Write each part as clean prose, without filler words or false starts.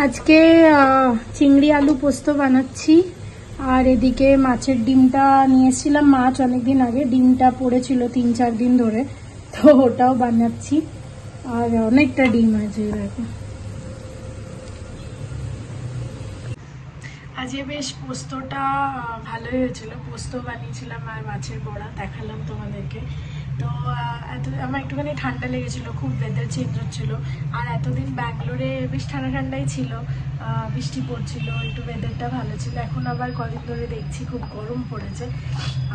আজকে চিংড়ি আলু পোস্ত বানাচ্ছি। আর এদিকে মাছের ডিমটা নিয়েছিলাম, মাছ অনেকদিন আগে, ডিমটা পড়েছিল 3-4 দিন ধরে, তো ওটাও বানাচ্ছি। আর অনেকটা ডিম আছে দেখো। আজকে বেশ পোস্তটা ভালোই হয়েছিল, পোস্ত বানিয়েছিলাম আর মাছের বড়া দেখালাম তোমাদেরকে। তো আমার একটুখানি ঠান্ডা লেগেছিল, খুব ওয়েদার চেঞ্জ হচ্ছিল। আর এতদিন ব্যাঙ্গালোরে বেশ ঠান্ডা ঠান্ডাই ছিল, বৃষ্টি পড়ছিল, একটু ওয়েদারটা ভালো ছিল। এখন আবার কদিন ধরে দেখছি খুব গরম পড়েছে,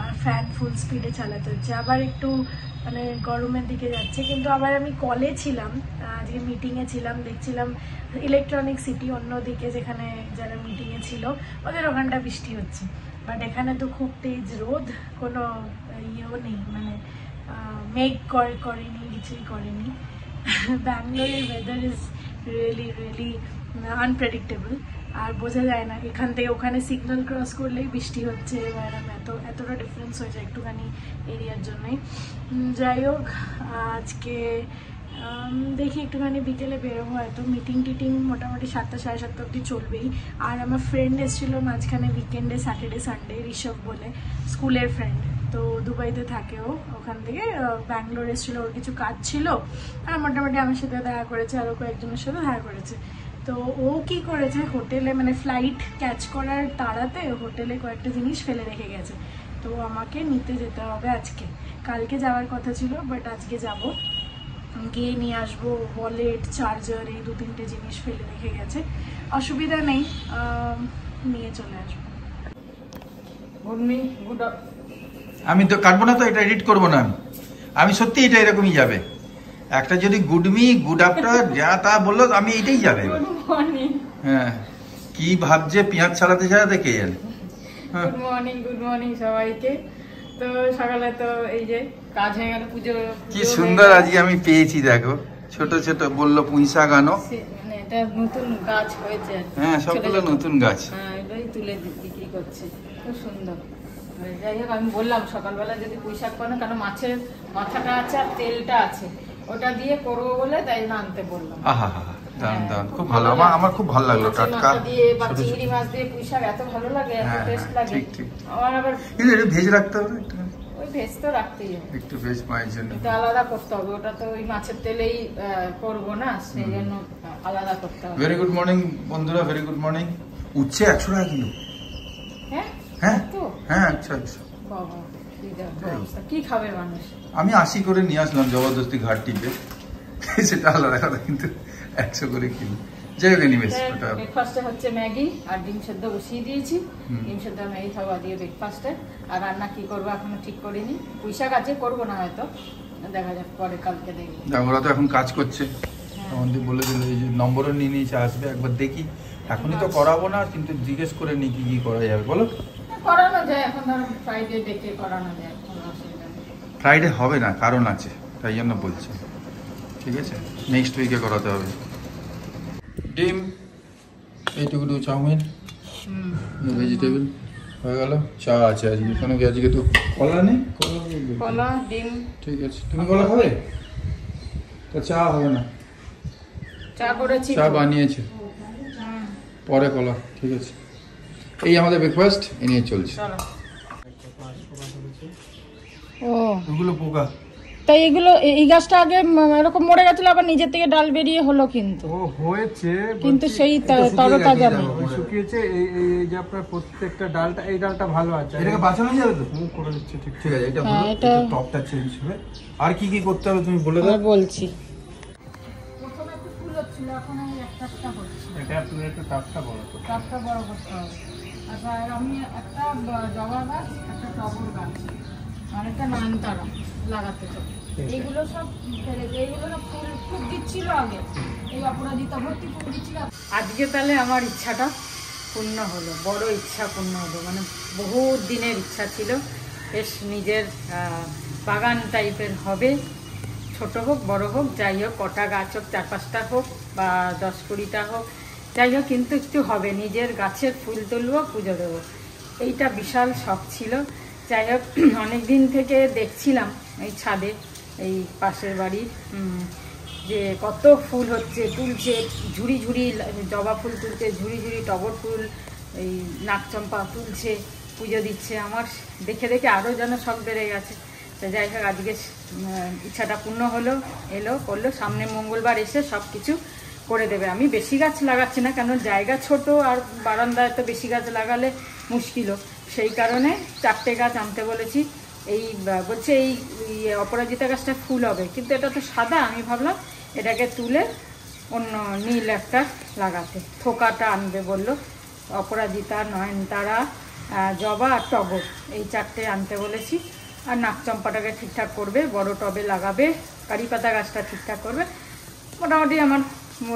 আর ফ্যান ফুল স্পিডে চালাতে হচ্ছে। আবার একটু মানে গরমের দিকে যাচ্ছে। কিন্তু আবার আমি কলে ছিলাম, আজকে মিটিংয়ে ছিলাম, দেখছিলাম ইলেকট্রনিক সিটি অন্যদিকে যেখানে যারা মিটিংয়ে ছিল ওদের ওখানটা বৃষ্টি হচ্ছে। বাট এখানে তো খুব তেজ রোদ, কোনো ইয়েও নেই, মানে মেঘ করেনি, কিছুই করেনি। ব্যাঙ্গালোরের ওয়েদার ইজ রিয়েলি আনপ্রেডিক্টেবল, আর বোঝা যায় না এখান থেকে ওখানে সিগন্যাল ক্রস করলেই বৃষ্টি হচ্ছে। এবার এতটা ডিফারেন্স হয়েছে একটুখানি এরিয়ার জন্যই। যাই হোক, আজকে দেখি একটুখানি বিকেলে বেরোবো, হয়তো মিটিং টিটিং মোটামুটি 7টা 7:30 অবধি চলবেই। আর আমার ফ্রেন্ড এসেছিলো মাঝখানে উইকেন্ডে, স্যাটারডে সানডে, ঋষভ বলে, স্কুলের ফ্রেন্ড, তো দুবাইতে থাকে ও। ওখান থেকে ব্যাঙ্গালোর এসেছিলো, ওর কিছু কাজ ছিল, আর মোটামুটি আমার সাথে দেখা করেছে, আরও কয়েকজনের সাথে দেখা করেছে। তো ও কি করেছে, হোটেলে মানে ফ্লাইট ক্যাচ করার তাড়াতে হোটেলে কয়েকটা জিনিস ফেলে রেখে গেছে। তো আমাকে নিতে যেতে হবে আজকে। কালকে যাওয়ার কথা ছিল, বাট আজকে যাব, গিয়ে নিয়ে আসবো। ওয়ালেট, চার্জার, এই 2-3টে জিনিস ফেলে রেখে গেছে, অসুবিধা নেই, নিয়ে চলে আসবো। আমি তো কাটবো না, তো এটা এডিট করবো না আমি সত্যি এটা এরকমই যাবে। একটা যদি গুড আফটার যা তা বললো, আমি এইটাই যাবে। হ্যাঁ, কি ভাবছে পেঁয়াজ ছাড়াতে কে জানে। গুড মর্নিং সবাইকে। তো সকালে তো এই যে কাজ হয়ে গেল, পুজো কি সুন্দর আজকে আমি পেয়েছি, দেখো ছোট ছোট বললো পুঁইশাক আনো, মানে এটা নতুন গাছ হয়েছে। হ্যাঁ, সবগুলো নতুন গাছ, এটাই তুলে বিক্রি করছে, খুব সুন্দর। যাই হোক, আমি বললাম সকালবেলা যদি পুঁইশাক বানো, কারণ মাছের মাথাটা আছে আর তেলটা আছে, ওটা দিয়ে করবো বলে তাই আনতে বললাম। আহা হা, দারুন দারুন, খুব ভালো, আমার খুব ভালো লাগলো। টাটকা দিয়ে বা চিংড়ি মাছ দিয়ে পুঁইশাক এত ভালো লাগে, এত টেস্ট লাগে। আমার আবার ভেজ রাখতে হবে একটু, ওই ভেজ তো রাখতেই হবে, একটু ভেজ মায়ের জন্য এটা আলাদা করতে হবে, ওটা তো ওই মাছের তেলেই করবো না, সেই জন্য আলাদা করতে হবে। ভেরি গুড মর্নিং বন্ধুরা, ভেরি গুড মর্নিং। উচ্ছে 100 টাকা কিলো। হ্যাঁ হ্যাঁ তো হ্যাঁ, 100। বাবা কি খাবে মানুষ। আমি 80 করে নিয়ে আসলাম জবরদস্তি ঘাট টিপে, সেটা আলাদা কথা, কিন্তু 100 করে কিলো। যাই হোক, এনিওয়েজ, ওটা ব্রেকফাস্টে হচ্ছে ম্যাগি আর ডিম সেদ্ধ বসিয়ে দিয়েছি। ডিম সেদ্ধ ম্যাগি খাওয়া দিয়ে ব্রেকফাস্টে। আর রান্না কি করবো এখনো ঠিক করিনি, পুঁইশাক আছে, করবো না হয়তো, দেখা যাক পরে, কালকে দেখবো। ওরা তো এখন কাজ করছে, আমাদের বলে দিল এই যে নম্বরও নিয়ে নিয়েছে, আসবে একবার দেখি। এখনই তো করাবো না, কিন্তু জিজ্ঞেস করে নি কি কি করা যাবে, বলো। করানো যায় এখন, ধরো ফ্রাইডে ডেকে করানো যায়, কোনো অসুবিধা নেই। ফ্রাইডে হবে না, কারণ আছে, তাই জন্য বলছি। ঠিক আছে, নেক্সট উইকে করাতে হবে। ডিম, এইটুকু চাউমিন, ভেজিটেবল হয়ে গেল। চা আছে আজকে, কেন কি আজকে তো কলা নেই, কলা ডিম। ঠিক আছে, তুমি কলা খাবে? তা চা হবে না, চা করেছি, চা বানিয়েছে, পরে কলা। ঠিক আছে, এই আমাদের ব্রেকফাস্ট, এ নিয়ে চলছে। ও ওগুলো পোকা, তাই এগুলো, এই গাছটা আগে এরকম মরে গেছিল, আবার নিজের থেকে ডাল বেরিয়ে হলো, কিন্তু ও হয়েছে, কিন্তু সেই তরতাজা নেই, শুকিয়েছে। এই যে আপনার প্রত্যেকটা ডালটা, এই ডালটা ভালো আছে, এটাকে বাঁচানো যাবে তো? করে দিচ্ছে। ঠিক আছে, এটা হলো, এটা টপটা চেঞ্জ হবে। আর কি কি করতে হবে তুমি বলে দাও। বলছি। প্রথমে একটু ফুল হচ্ছিল, এখন এই একটা হচ্ছে, এটা আপনার একটু টাপটা বড় করতে হবে। আচ্ছা, আর আমি একটা জবা গাছ, একটা টগর গাছ, আর একটা নয়নতারা লাগাতে চাই। এইগুলো সব এইগুলো সব ফুল খুব দিচ্ছিল আগে, এই অপরাজিতা ভর্তি ফুল দিচ্ছিল। আজকে তাহলে আমার ইচ্ছাটা পূর্ণ হলো, বড় ইচ্ছা পূর্ণ হলো, মানে বহু দিনের ইচ্ছা ছিল, বেশ নিজের বাগান টাইপের হবে, ছোট হোক বড় হোক, যাই হোক, কটা গাছ হোক, 4-5টা হোক বা 10-20টা হোক, যাই হোক, কিন্তু একটু হবে, নিজের গাছের ফুল তুলবো, পুজো দেবো, এইটা বিশাল শখ ছিল। যাই হোক, অনেক দিন থেকে দেখছিলাম এই ছাদে, এই পাশের বাড়ির যে কত ফুল হচ্ছে, তুলছে ঝুড়ি ঝুড়ি জবা ফুল তুলছে, ঝুড়ি ঝুড়ি টগর ফুল, এই নাকচম্পা তুলছে, পুজো দিচ্ছে। আমার দেখে দেখে আরও যেন শখ বেড়ে গেছে। তো যাই হোক, আজকে ইচ্ছাটা পূর্ণ হলো, করলো। সামনে মঙ্গলবার এসে সব কিছু করে দেবে। আমি বেশি গাছ লাগাচ্ছি না, কেন জায়গা ছোট, আর বারান্দায় তো বেশি গাছ লাগালে মুশকিলও। সেই কারণে 4টে গাছ আনতে বলেছি। এই বলছে এই অপরাজিতা গাছটা ফুল হবে, কিন্তু এটা তো সাদা। আমি ভাবলাম এটাকে তুলে অন্য নীল একটা লাগাতে। থোকাটা আনবে বললো। অপরাজিতা, নয়নতারা, জবা আর টগর, এই 4টে আনতে বলেছি। আর নাকচম্পাটাকে ঠিকঠাক করবে, বড় টবে লাগাবে। কারি পাতা গাছটা ঠিকঠাক করবে। মোটামুটি আমার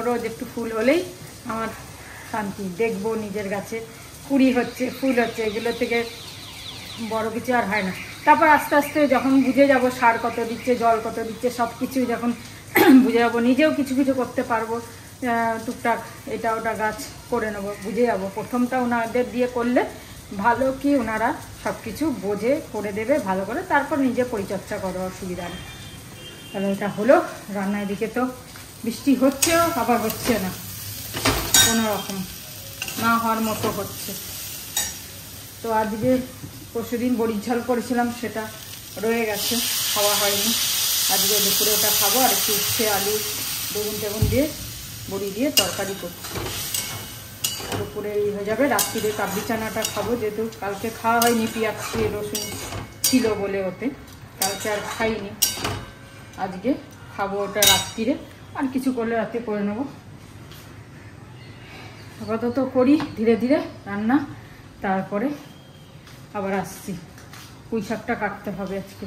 রোজ একটু ফুল হলেই আমার শান্তি। দেখবো নিজের গাছে কুড়ি হচ্ছে, ফুল হচ্ছে, এগুলো থেকে বড় কিছু আর হয় না। তারপর আস্তে আস্তে যখন বুঝে যাব সার কত দিচ্ছে, জল কত দিচ্ছে, সব কিছু যখন বুঝে যাবো, নিজেও কিছু কিছু করতে পারবো। টুকটাক এটা ওটা গাছ করে নেবো, বুঝে যাবো। প্রথমটা ওনাদের দিয়ে করলে ভালো কি ওনারা সব কিছু বোঝে, করে দেবে ভালো করে, তারপর নিজে পরিচর্যা করো, অসুবিধা নেই। তাহলে এটা হলো। রান্নার দিকে তো বৃষ্টি হচ্ছেও আবার হচ্ছে না, কোনো রকম না হওয়ার মতো হচ্ছে। তো আজকে পরশুদিন বড়ির ঝাল করেছিলাম, সেটা রয়ে গেছে, খাওয়া হয়নি। আজকে দুপুরে ওটা খাবো। আর একটু উচ্ছে, আলু, বেগুন টেগুন দিয়ে বড়ি দিয়ে তরকারি করছি। দুপুরে এই হয়ে যাবে। রাত্রিরে কাবলি চানাটা খাবো, যেহেতু কালকে খাওয়া হয়নি, পেঁয়াজ রসুন ছিল বলে ওতে, কালকে আর খাইনি। আজকে খাবো ওটা রাত্রিরে। আর কিছু করলে রাতে করে নেবো। আপাতত করি ধীরে ধীরে রান্না, তারপরে আবার আসছি। পুঁই শাকটা কাটতে হবে আজকে।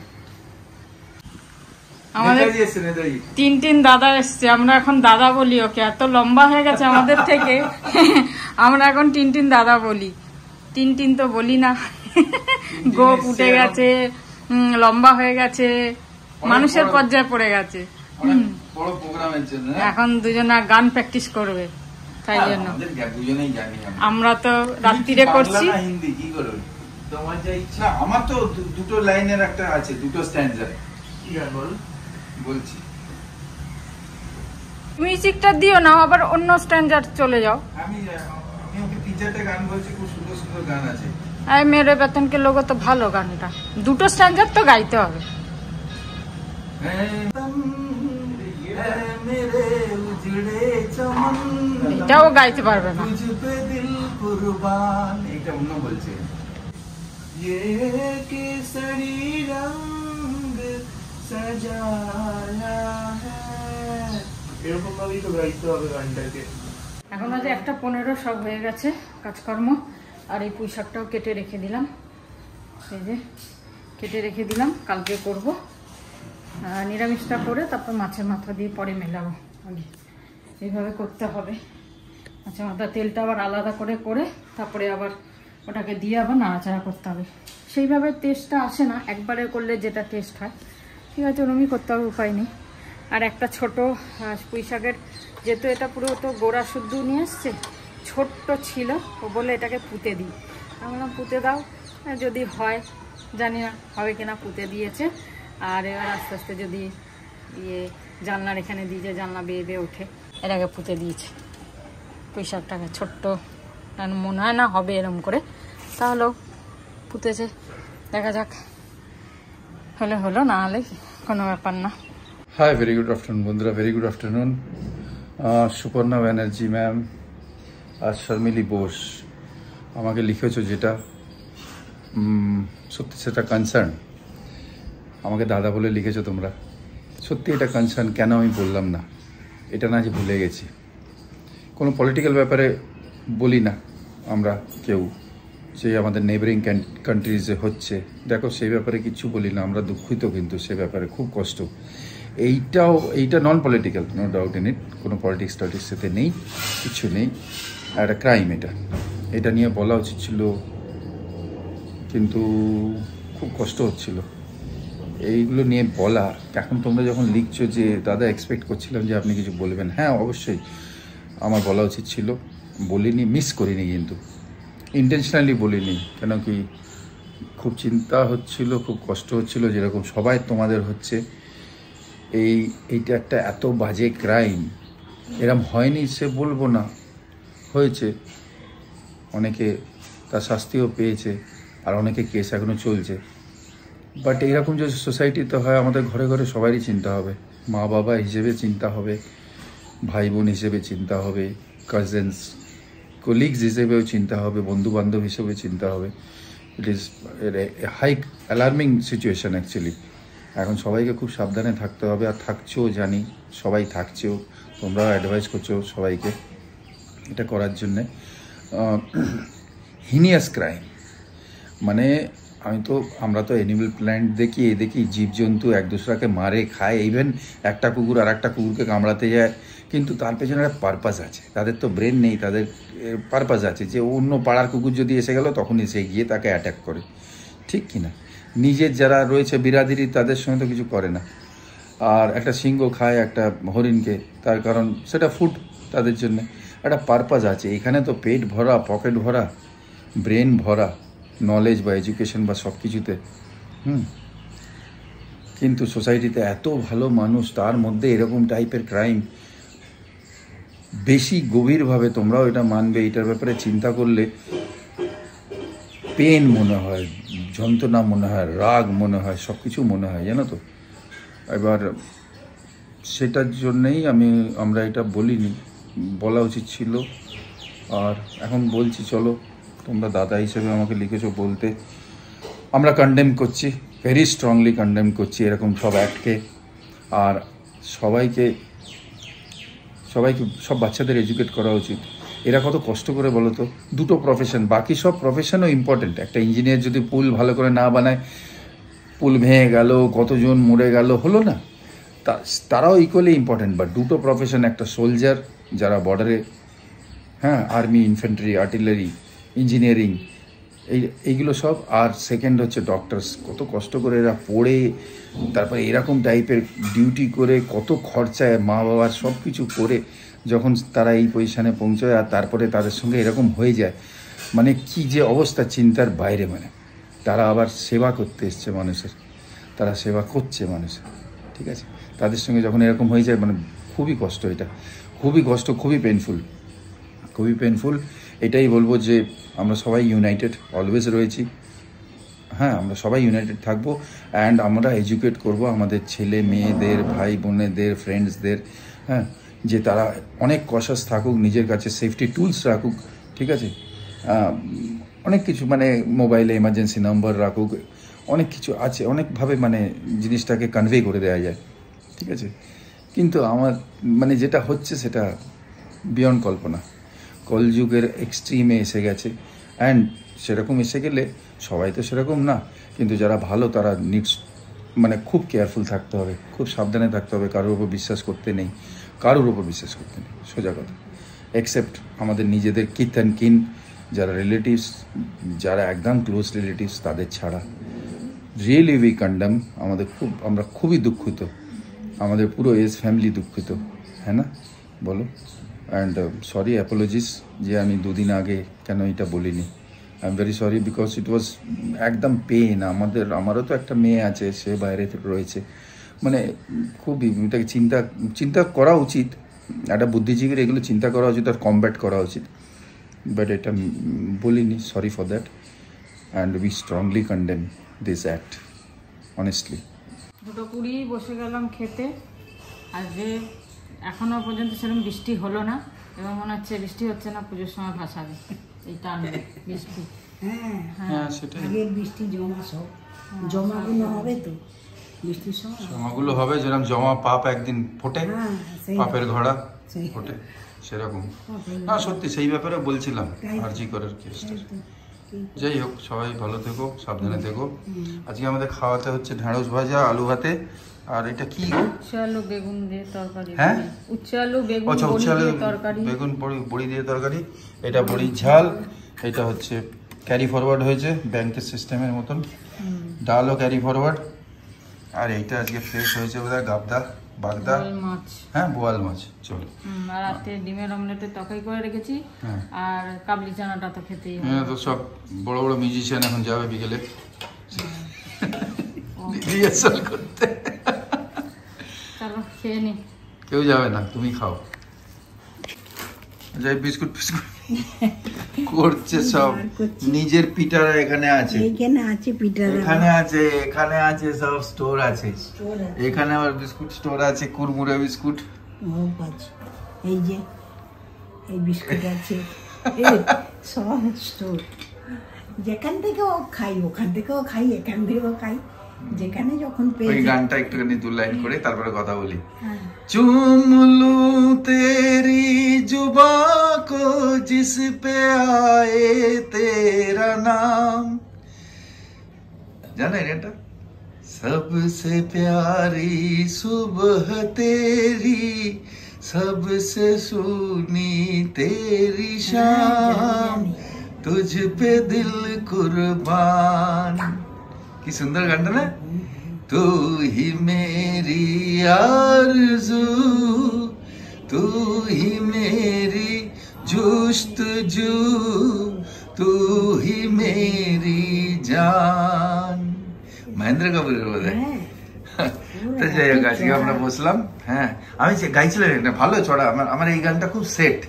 আমাদের 3 দাদা এসছে। আমরা এখন দাদা বলি ওকে, এত লম্বা হয়ে গেছে আমাদের থেকে। আমরা এখন 3 দাদা বলি। 3 তো বলি না, গোপ উঠে গেছে, লম্বা হয়ে গেছে, মানুষের পর্যায়ে পড়ে গেছে। এখন দুজনা গান প্র্যাকটিস করবে, তাই জন্য আমরা তো রাত্রিরে করছি। তোমার যা ইচ্ছা। আমার তো দুটো লাইনের একটা আছে, দুটো স্ট্যান্ডার বলছি। মিউজিকটা দিও না, আবার অন্য স্ট্যান্ডার চলে যাও। আমি ওকে 3-4টা গান বলছি, খুব সুন্দর সুন্দর গান আছে। আই মেরে বেতনকে লোগো তো ভালো গানটা, দুটো স্ট্যান্ডার তো গাইতে হবে। এটাও গাইতে পারবে না। এটা অন্য বলছে। ये केसरी रंग सजाया है, এরকম ভাবেই তো গাইতে হবে গানটাকে। এখন আজ 1:15 সব হয়ে গেছে কাজকর্ম। আর এই পুঁই শাকটাও কেটে রেখে দিলাম, এই যে কেটে রেখে দিলাম, কালকে করব। নিরামিষটা করে তারপর মাছের মাথা দিয়ে পরে মেলাবো। আগে এইভাবে করতে হবে। মাছের মাথা তেলটা আবার আলাদা করে করে তারপরে আবার ওটাকে দিয়ে আবার নাড়াচাড়া করতে হবে। সেইভাবে টেস্টটা আসে না, একবারে করলে যেটা টেস্ট হয়। ঠিক আছে, ওরমই করতে হবে, উপায় নেই। আর একটা ছোট পুঁই শাকের, যেহেতু এটা পুরো তো গোড়া শুদ্ধ নিয়ে এসছে, ছোট্ট ছিল, ও বলে এটাকে পুঁতে দিই। আমি বললাম পুঁতে দাও, যদি হয়, জানি না হবে কিনা। পুঁতে দিয়েছে। আর এবার আস্তে আস্তে যদি জানলার এখানে দিয়ে, যে জানলা বেয়ে বেয়ে ওঠে, এটাকে পুঁতে দিয়েছে পুঁই শাকটাকে। ছোট্ট মনে হয় না হবে এরম করে, তাহলেও পুঁতেছে। দেখা যাক, হলে হলো, না হলে কোনো ব্যাপার না। হাই, ভেরি গুড আফটারনুন বন্ধুরা, very good afternoon. Suparna Banerjee ma'am আর শর্মিলি বোস আমাকে লিখেছো, যেটা সত্যি সেটা কনসার্ন। আমাকে দাদা বলে লিখেছো তোমরা, সত্যি এটা কনসার্ন। কেন আমি বললাম না, এটা না যে ভুলে গেছি। কোনো পলিটিক্যাল ব্যাপারে বলি না আমরা কেউ, যে আমাদের নেইবারিং কান্ট্রিজে হচ্ছে, দেখো সেই ব্যাপারে কিছু বলি না আমরা, দুঃখিত। কিন্তু সে ব্যাপারে খুব কষ্ট। এইটা non political, no doubt in it. কোনো পলিটিক্স সাথে নেই, কিছু নেই। একটা ক্রাইম এটা নিয়ে বলা উচিত ছিল, কিন্তু খুব কষ্ট হচ্ছিল এইগুলো নিয়ে বলা। এখন তোমরা যখন লিখছো যে দাদা এক্সপেক্ট করছিলাম যে আপনি কিছু বলবেন, হ্যাঁ অবশ্যই আমার বলা উচিত ছিল, বলিনি, মিস করিনি, কিন্তু ইন্টেনশনালি বলিনি। কেন কি খুব চিন্তা হচ্ছিল, খুব কষ্ট হচ্ছিল, যেরকম সবাই তোমাদের হচ্ছে। এইটা একটা এত বাজে ক্রাইম, এরম হয়নি সে বলবো না, হয়েছে, অনেকে তার শাস্তিও পেয়েছে, আর অনেকে কেস এখনো চলছে। বাট এইরকম যে সোসাইটিতে হয়, আমাদের ঘরে ঘরে সবারই চিন্তা হবে, মা বাবা হিসেবে চিন্তা হবে, ভাই বোন হিসেবে চিন্তা হবে, কাজিনস কলিগস হিসেবেও চিন্তা হবে, বন্ধু বান্ধব হিসেবে চিন্তা হবে। It is high alarming situation actually. এখন সবাইকে খুব সাবধানে থাকতে হবে, আর থাকছেও জানি, সবাই থাকছেও, তোমরাও অ্যাডভাইস করছো সবাইকে এটা করার জন্যে। হিনিয়াস ক্রাইম মানে আমরা তো অ্যানিমাল প্ল্যান্ট দেখি জীবজন্তু এক দুসরাকে মারে খায়, ইভেন একটা কুকুর আর একটা কুকুরকে কামড়াতে যায়, কিন্তু তার পেছনে একটা পারপাস আছে। তাদের তো ব্রেন নেই, তাদের পারপাস আছে যে অন্য পাড়ার কুকুর যদি এসে গেল তখনই সে গিয়ে তাকে অ্যাটাক করে, ঠিক কি না? নিজের যারা রয়েছে বিরাদিরি তাদের সঙ্গে তো কিছু করে না। আর একটা সিংহ খায় একটা হরিণকে, তার কারণ সেটা ফুড, তাদের জন্য একটা পারপাস আছে। এখানে তো পেট ভরা, পকেট ভরা, ব্রেন ভরা, নলেজ বা এডুকেশন বা সব কিছুতে। কিন্তু সোসাইটিতে এত ভালো মানুষ, তার মধ্যে এরকম টাইপের ক্রাইম বেশি গভীরভাবে, তোমরাও এটা মানবে, এটার ব্যাপারে চিন্তা করলে পেন মনে হয়, যন্ত্রণা মনে হয়, রাগ মনে হয়, সব কিছু মনে হয়, জানো তো। এবার সেটার জন্যেই আমরা এটা বলিনি, বলা উচিত ছিল, আর এখন বলছি। চলো, তোমরা দাদা হিসেবে আমাকে লিখেছো বলতে, আমরা কন্ডেম করছি, ভেরি স্ট্রংলি কন্ডেম করছি এরকম সব অ্যাক্টকে। আর সবাইকে সব বাচ্চাদের এডুকেট করা উচিত। এরা কত কষ্ট করে বলো তো, দুটো প্রফেশন, বাকি সব প্রফেশনও ইম্পর্টেন্ট। একটা ইঞ্জিনিয়ার যদি পুল ভালো করে না বানায়, পুল ভেঙে গেল, কতজন মরে গেল, হলো না, তারাও ইকুয়ালি ইম্পর্টেন্ট। বাট দুটো প্রফেশন, একটা সোলজার যারা বর্ডারে, হ্যাঁ, আর্মি, ইনফ্যান্ট্রি, আর্টিলারি, ইঞ্জিনিয়ারিং, এইগুলো সব, আর সেকেন্ড হচ্ছে ডক্টরস। কত কষ্ট করে এরা পড়ে, তারপরে এরকম টাইপের ডিউটি করে, কত খরচায়, মা বাবার সব কিছু করে যখন তারা এই পজিশানে পৌঁছায়, আর তারপরে তাদের সঙ্গে এরকম হয়ে যায়, মানে কি যে অবস্থা, চিন্তার বাইরে। মানে তারা আবার সেবা করতে এসছে মানুষের, তারা সেবা করছে মানুষের, ঠিক আছে? তাদের সঙ্গে যখন এরকম হয়ে যায়, মানে খুবই কষ্ট, এটা খুবই কষ্ট, খুবই পেনফুল। এটাই বলবো যে আমরা সবাই ইউনাইটেড অলওয়েজ রয়েছি, হ্যাঁ, আমরা সবাই ইউনাইটেড থাকবো, অ্যান্ড আমরা এডুকেট করব আমাদের ছেলে মেয়েদের, ভাই বোনেদের, ফ্রেন্ডসদের, হ্যাঁ, যে তারা অনেক কশাস থাকুক, নিজের কাছে সেফটি টুলস রাখুক, ঠিক আছে? অনেক কিছু, মানে মোবাইলে এমার্জেন্সি নাম্বার রাখুক, অনেক কিছু আছে, অনেকভাবে মানে জিনিসটাকে কনভে করে দেওয়া যায়, ঠিক আছে? কিন্তু আমার মানে যেটা হচ্ছে সেটা বিয়ন্ড কল্পনা, কলযুগের এক্সট্রিমে এসে গেছে। অ্যান্ড সেরকম এসে গেলে সবাই তো সেরকম না, কিন্তু যারা ভালো তারা মানে খুব কেয়ারফুল থাকতে হবে, খুব সাবধানে থাকতে হবে। কারোর উপর বিশ্বাস করতে নেই, সোজা কথা। এক্সেপ্ট আমাদের নিজেদের কিথ অ্যান্ড কিন, যারা রিলেটিভস, যারা একদম ক্লোজ রিলেটিভস, তাদের ছাড়া। রিয়েলি উই কন্ডেম, আমরা খুবই দুঃখিত, আমাদের পুরো এজ ফ্যামিলি দুঃখিত, হ্যাঁ না, বলো? অ্যান্ড সরি, অ্যাপোলজিস যে আমি দুদিন আগে কেন এটা বলিনি। I am very sorry, because it was একদম পেন। আমারও তো একটা মেয়ে আছে, সে বাইরে রয়েছে, মানে খুবই এটাকে চিন্তা করা উচিত, একটা বুদ্ধিজীবীর এগুলো চিন্তা করা উচিত আর কমব্যাট করা উচিত। বাট এটা বলিনি, sorry for that, and we strongly condemn this act, honestly. 2:20 বসে গেলাম খেতে, আর যে এখনো পর্যন্ত সেরকম বৃষ্টি হলো না, এবার মনে হচ্ছে বৃষ্টি হচ্ছে না, পুজোর সময় ভাসাবে এই টানবে বৃষ্টি। হ্যাঁ, সেটাই, আগের বৃষ্টি জমাগুলো হবে তো, বৃষ্টির সময় জমাগুলো হবে, যেরকম জমা পাপ একদিন ফোটে, পাপের ঘোড়া ফোটে, সেরকম। না সত্যি, সেই ব্যাপারে বলছিলাম আরজি করার কেসটা। যাই হোক, সবাই ভালো থেকো, সাবধানে থেকো। আজকে আমাদের খাওয়াতে হচ্ছে ঢেঁড়স ভাজা, আলু ভাতে, আর এটা কি? উচ্ছে আলু বেগুন দিয়ে তরকারি। হ্যাঁ, উচ্ছে আলু বেগুন তরকারি, বেগুন বড়ি দিয়ে তরকারি। এটা বড়ির ঝাল, এটা হচ্ছে ক্যারি ফরওয়ার্ড হয়েছে ব্যাংকের সিস্টেমের মতন, ডালও ক্যারি ফরওয়ার্ড। আর এইটা আজকে ফ্রেশ হয়েছে বোধহয়, বাগদা মাছ, হ্যাঁ, বোয়াল মাছ। চলো, আর রাতে ডিমের অমলেটের তরকারি করে রেখেছি, আর কাবলি চানাটা তো খেতেই হবে। হ্যাঁ, তো সব বড় বড় মিউজিশিয়ান এখন যাবে বিকেলে রিহার্সাল করতে। খেয়ে নি। কেউ যাবে না, তুমি খাও। যাই বিস্কুট ফিস্কুট করছে সব, নিজের পিঠারা এখানে আছে, এইখানে আছে পিঠার, এখানে আছে সব স্টোর আছে, এখানে আবার বিস্কুট স্টোর আছে, কুরমুরে বিস্কুট। এই যে এই বিস্কুট আছে, সব স্টোর। যেখান থেকেও খাই, ওখান থেকেও খাই, এখান থেকেও খাই, যেখানে যখন ওই পেয়ে। গানটা একটুখানি 2 লাইন করে তারপরে কথা বলি। চুম লু তেরি जुबा को जिस पे आए तेरा नाम, জানেন এটা? सबसे प्यारी सुबह तेरी, सबसे सुनी तेरी शाम, तुझ पे दिल कुर्बान। কি সুন্দর গানটা না? तू ही मेरी आरज़ू, तू ही मेरी जुस्तजू, तू ही मेरी जान। মহেন্দ্র কাপুরের বোধ হয়। তো যাই হোক, আজকে আমরা বসলাম। হ্যাঁ, আমি গাইছিলাম এটা, ভালো চড়া। আমার এই গানটা খুব সেট,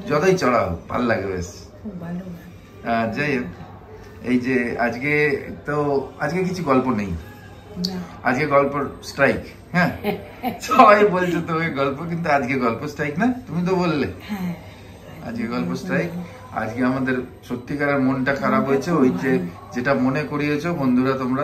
যতই চড়া হোক ভালো লাগে বেশ। যাই হোক, এই যে আজকে কিছু গল্প নেই, আজকে গল্প স্ট্রাইক। হ্যাঁ, সবাই বলছে তো ওই গল্প, কিন্তু আজকে গল্প স্ট্রাইক না, তুমি তো বললে আজকে গল্প স্ট্রাইক। আজকে আমাদের সত্যিকারের মনটা খারাপ হয়েছে, ওই যেটা মনে করিয়েছো বন্ধুরা, তোমরা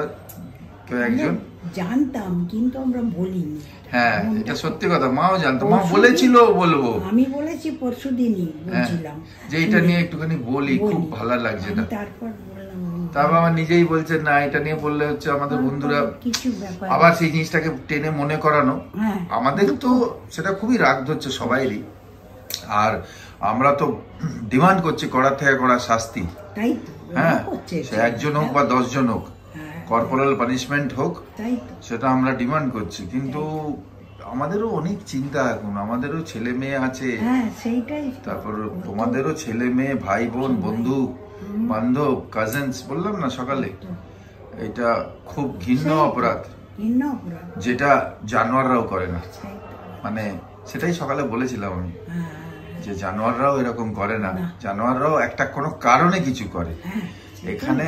কেউ একজন। জানতাম কিন্তু আমরা বলিনি। হ্যাঁ, এটা সত্যি কথা, মাও জানতো, মা বলেছিল বলবো, আমি বলেছি পরশুদিনই বলছিলাম যে এটা নিয়ে একটুখানি বলি, খুব ভালো লাগছে না। তারপর আমার নিজেই বলছে না, এটা নিয়ে বললে হচ্ছে আমাদের বন্ধুরা কিছু ব্যাপার, আবার সেই জিনিসটাকে টেনে মনে করানো। আমাদের তো সেটা খুবই রাগ ধরছে সবাইরই, আর আমরা তো ডিমান্ড করছি করার থেকে করা শাস্তি। তাই তো, হ্যাঁ, সে 1 জন হোক বা 10 জন হোক, কর্পোরাল পানিশমেন্ট হোক, সেটা আমরা ডিমান্ড করছি। কিন্তু আমাদেরও অনেক চিন্তা এখন, আমাদেরও ছেলে মেয়ে আছে, তারপর তোমাদেরও ছেলে মেয়ে, ভাই বোন, বন্ধু বান্ধব, কাজিনস, বললাম না সকালে, এটা খুব ঘৃণ্য অপরাধ, যেটা জানোয়াররাও করে না। মানে সেটাই সকালে বলেছিলাম আমি, যে জানোয়াররাও এরকম করে না, জানোয়াররাও একটা কোনো কারণে কিছু করে। এখানে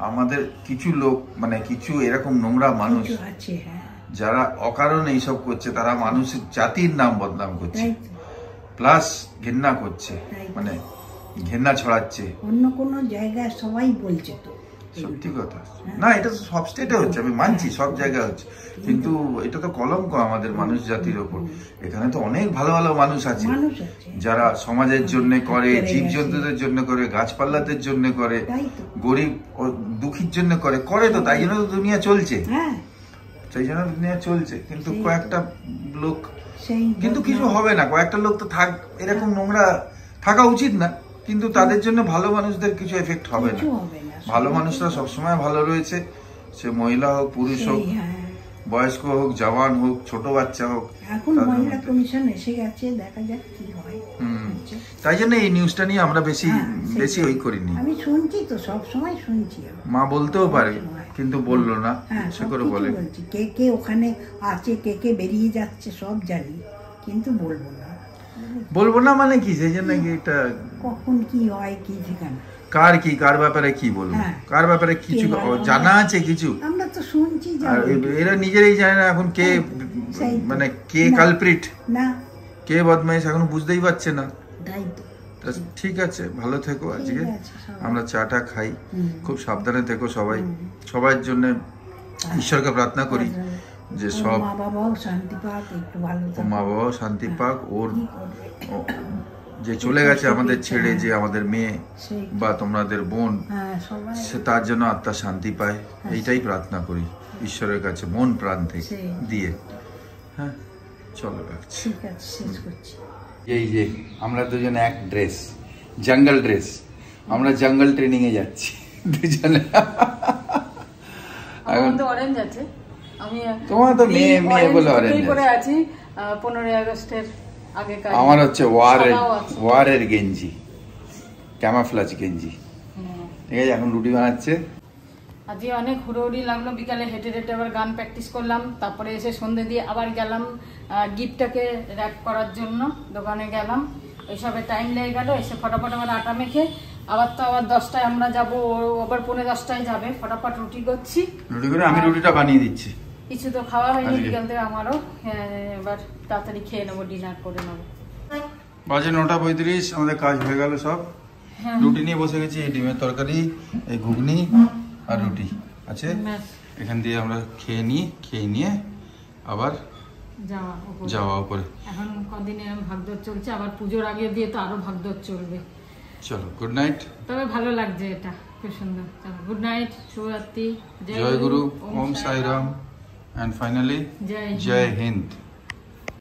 আমাদের কিছু লোক, মানে কিছু এরকম নোংরা মানুষ যারা অকারণে এইসব করছে, তারা মানুষের জাতির নাম বদনাম করছে, প্লাস ঘৃণা করছে, মানে ঘৃণা ছড়াচ্ছে। অন্য কোন জায়গায় সবাই বলছে তো, সত্যি কথা না, এটা তো সব স্টেটে হচ্ছে, আমি মানছি সব জায়গায় হচ্ছে, কিন্তু এটা তো কলঙ্ক আমাদের মানুষ জাতির ওপর। এখানে তো অনেক ভালো ভালো মানুষ আছে যারা সমাজের জন্য করে, জীবজন্তুদের জন্য করে, গাছপালাদের জন্য করে, গরিব দুঃখীর জন্য করে তো, তাই জন্য তো দুনিয়া চলছে, সেই জন্য দুনিয়া চলছে। কিন্তু কয়েকটা লোক, কিন্তু কিছু হবে না, কয়েকটা লোক তো থাক, এরকম নোংরা থাকা উচিত না, কিন্তু তাদের জন্য ভালো মানুষদের কিছু এফেক্ট হবে না। ভালো মানুষরা সবসময় ভালো রয়েছে, সে মহিলা হোক, পুরুষ হোক, বয়স্ক হোক, জওয়ান হোক, ছোট বাচ্চা হোক। এখন মহিলা কমিশন এসে গেছে, দেখা যাক কি হয়। তাই জন্য এই নিউজটা নিয়ে আমরা বেশি ওই করিনি। আমি শুনছি তো, সব সময় শুনছি, মা বলতেও পারে কিন্তু বললো না, সে করে বলে। কে কে ওখানে আছে, কে কে বেরিয়ে যাচ্ছে সব জানি, কিন্তু বলবো না মানে কি, সেই জন্য এটা কখন কি হয় কি ঠিকানা, কার ব্যাপারে কি বলবো, কার ব্যাপারে কিছু জানা আছে কিছু, আমরা তো শুনছি, এরা নিজেরাই জানে না এখন কে, মানে কে কালপ্রিট না কে বদমাইশ, এখন বুঝতেই পারছে না। তাই তো, ঠিক আছে, ভালো থেকো। আজকে আমরা চাটা খাই, খুব সাবধানে থেকো সবাই, সবার জন্য ঈশ্বরকে প্রার্থনা করি যে সব মা বাবাও শান্তি পাক, একটু ভালো থাকুক, মা বাবাও শান্তি পাক, ওর যে চলে গেছে আমাদের ছেড়ে, যে আমাদের মেয়ে বা তোমাদের বোন, সে তার জন্য আত্মা শান্তি পায়, এইটাই প্রার্থনা করি ঈশ্বরের কাছে মন প্রাণ থেকে দিয়ে। হ্যাঁ, চলো রাখছি, ঠিক আছে, শেষ করছি। এই যে আমরা দুজন এক ড্রেস, জঙ্গল ড্রেস, আমরা জঙ্গল ট্রেনিং এ যাচ্ছি দুজনে। আমার তো অরেঞ্জ আছে, আমি তোমার তো মেয়ে বলে অরেঞ্জ করে আছি 15 আগস্টের আগে কাজ। আমার হচ্ছে ওয়ারের গেঞ্জি, ক্যামাফ্লাজ গেঞ্জি। ঠিক আছে, এখন রুটি বানাচ্ছে। আজকে অনেক হুড়োহুড়ি লাগলো, বিকালে হেঁটে হেঁটে আবার গান প্র্যাকটিস করলাম, তারপরে এসে সন্ধ্যে দিয়ে আবার গেলাম গিফটটাকে র্যাপ করার জন্য, দোকানে গেলাম, ওইসবে টাইম লেগে গেল। এসে ফটাফট আবার আটা মেখে আবার 10টায় আমরা যাবো, আবার 9:45টায় যাবে, ফটাফট রুটি করছি। রুটি করে আমি রুটিটা বানিয়ে দিচ্ছি। কিছু তো খাওয়া হয়নি আজকে বিকাল থেকে আমারও, এবার তাড়াতাড়ি খেয়ে নেবো, ডিনার করে নেবো। বাজে 9:35, আমাদের কাজ হয়ে গেল সব। রুটি নিয়ে বসে গেছি, এই ডিমের তরকারি, এই ঘুগনি আর রুটি আছে, ব্যাস, এখান দিয়ে আমরা খেয়ে নিয়ে আবার যাওয়া উপরে। এখন কদিন এরকম ভাগদৌড় চলছে, আবার পুজোর আগে দিয়ে তো আরো ভাগদৌড় চলবে। চলো, গুড নাইট। তবে ভালো লাগছে, এটা খুব সুন্দর। চলো, গুড নাইট, শুভরাত্রি, জয় গুরু, ওম সাই Ram, and finally Joy Jai Hind.